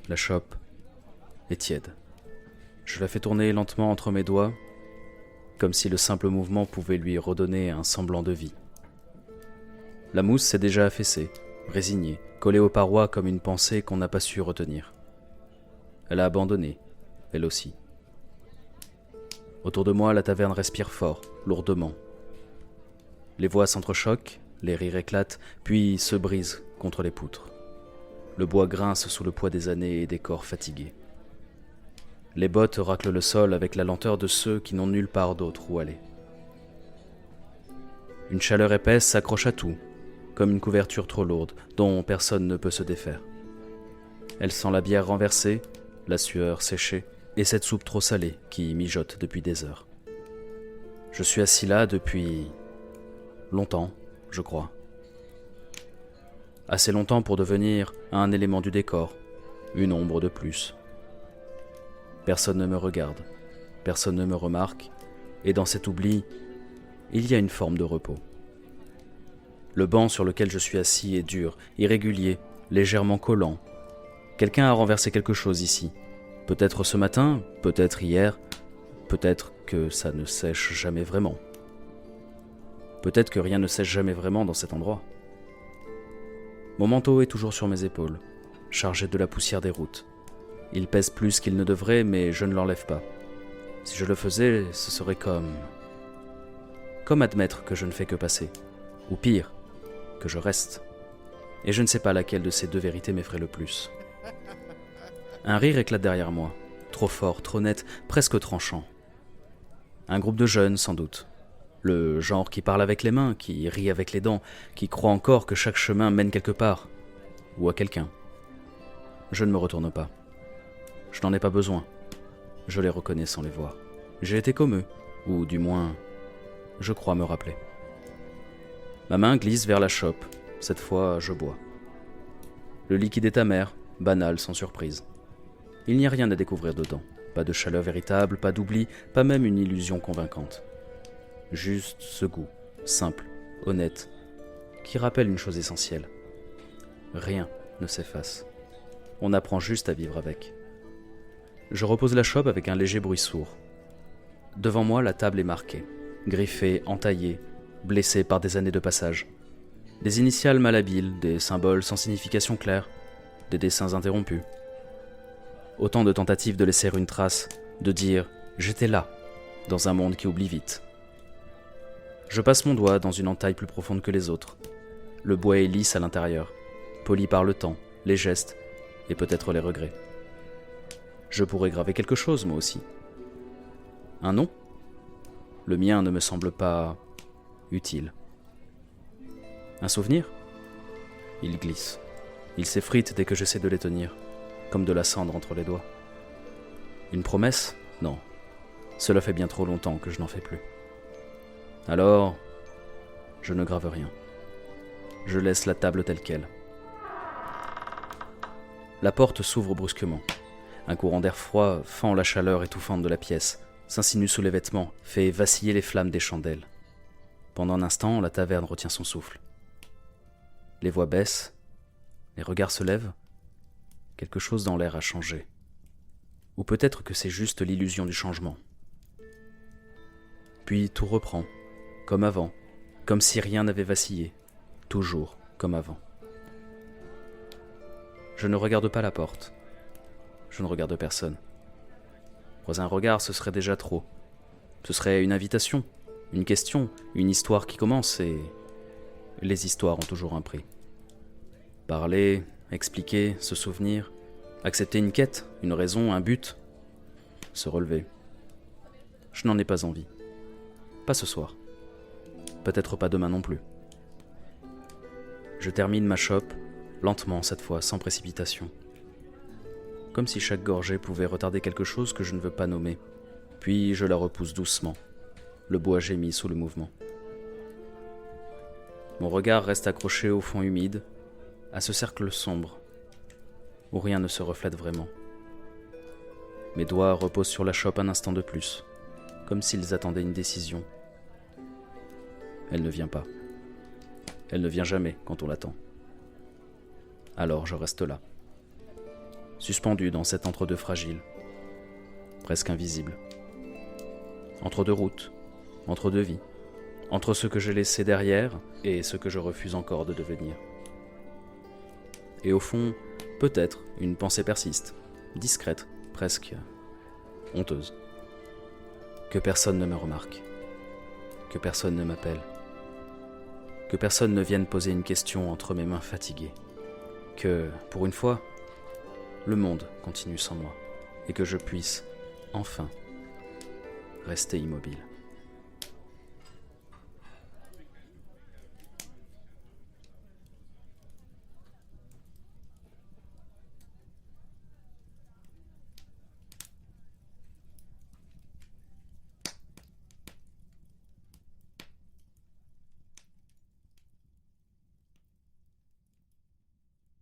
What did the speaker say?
La chope est tiède. Je la fais tourner lentement entre mes doigts, comme si le simple mouvement pouvait lui redonner un semblant de vie. La mousse s'est déjà affaissée, résignée, collée aux parois comme une pensée qu'on n'a pas su retenir. Elle a abandonné, elle aussi. Autour de moi, la taverne respire fort, lourdement. Les voix s'entrechoquent, les rires éclatent, puis se brisent contre les poutres. Le bois grince sous le poids des années et des corps fatigués. Les bottes raclent le sol avec la lenteur de ceux qui n'ont nulle part d'autre où aller. Une chaleur épaisse s'accroche à tout, comme une couverture trop lourde dont personne ne peut se défaire. Elle sent la bière renversée, la sueur séchée et cette soupe trop salée qui mijote depuis des heures. Je suis assis là depuis longtemps, je crois. Assez longtemps pour devenir un élément du décor, une ombre de plus. Personne ne me regarde, personne ne me remarque, et dans cet oubli, il y a une forme de repos. Le banc sur lequel je suis assis est dur, irrégulier, légèrement collant. Quelqu'un a renversé quelque chose ici. Peut-être ce matin, peut-être hier, peut-être que ça ne sèche jamais vraiment. Peut-être que rien ne sèche jamais vraiment dans cet endroit. Mon manteau est toujours sur mes épaules, chargé de la poussière des routes. Il pèse plus qu'il ne devrait, mais je ne l'enlève pas. Si je le faisais, ce serait comme admettre que je ne fais que passer. Ou pire, que je reste. Et je ne sais pas laquelle de ces deux vérités m'effraie le plus. Un rire éclate derrière moi, trop fort, trop net, presque tranchant. Un groupe de jeunes, sans doute. Le genre qui parle avec les mains, qui rit avec les dents, qui croit encore que chaque chemin mène quelque part, ou à quelqu'un. Je ne me retourne pas. Je n'en ai pas besoin. Je les reconnais sans les voir. J'ai été comme eux, ou du moins, je crois me rappeler. Ma main glisse vers la chope. Cette fois, je bois. Le liquide est amer, banal, sans surprise. Il n'y a rien à découvrir dedans. Pas de chaleur véritable, pas d'oubli, pas même une illusion convaincante. Juste ce goût, simple, honnête, qui rappelle une chose essentielle. Rien ne s'efface. On apprend juste à vivre avec. Je repose la chope avec un léger bruit sourd. Devant moi, la table est marquée, griffée, entaillée, blessée par des années de passage. Des initiales malhabiles, des symboles sans signification claire, des dessins interrompus. Autant de tentatives de laisser une trace, de dire « j'étais là » dans un monde qui oublie vite. Je passe mon doigt dans une entaille plus profonde que les autres. Le bois est lisse à l'intérieur, poli par le temps, les gestes et peut-être les regrets. Je pourrais graver quelque chose, moi aussi. Un nom ? Le mien ne me semble pas utile. Un souvenir ? Il glisse. Il s'effrite dès que j'essaie de les tenir, comme de la cendre entre les doigts. Une promesse ? Non. Cela fait bien trop longtemps que je n'en fais plus. Alors, je ne grave rien. Je laisse la table telle qu'elle. La porte s'ouvre brusquement. Un courant d'air froid fend la chaleur étouffante de la pièce, s'insinue sous les vêtements, fait vaciller les flammes des chandelles. Pendant un instant, la taverne retient son souffle. Les voix baissent, les regards se lèvent. Quelque chose dans l'air a changé. Ou peut-être que c'est juste l'illusion du changement. Puis tout reprend, comme avant, comme si rien n'avait vacillé, toujours comme avant. Je ne regarde pas la porte. Je ne regarde personne. Croiser un regard, ce serait déjà trop. Ce serait une invitation, une question, une histoire qui commence et les histoires ont toujours un prix. Parler, expliquer, se souvenir, accepter une quête, une raison, un but, se relever. Je n'en ai pas envie. Pas ce soir. Peut-être pas demain non plus. Je termine ma chope, lentement cette fois, sans précipitation. Comme si chaque gorgée pouvait retarder quelque chose que je ne veux pas nommer. Puis je la repousse doucement. Le bois gémit sous le mouvement. Mon regard reste accroché au fond humide, à ce cercle sombre, où rien ne se reflète vraiment. Mes doigts reposent sur la chope un instant de plus, comme s'ils attendaient une décision. Elle ne vient pas. Elle ne vient jamais quand on l'attend. Alors je reste là, suspendu dans cet entre-deux fragile, presque invisible. Entre deux routes, entre deux vies, entre ce que j'ai laissé derrière et ce que je refuse encore de devenir. Et au fond, peut-être une pensée persiste, discrète, presque honteuse. Que personne ne me remarque, que personne ne m'appelle, que personne ne vienne poser une question entre mes mains fatiguées, que, pour une fois, le monde continue sans moi et que je puisse, enfin, rester immobile.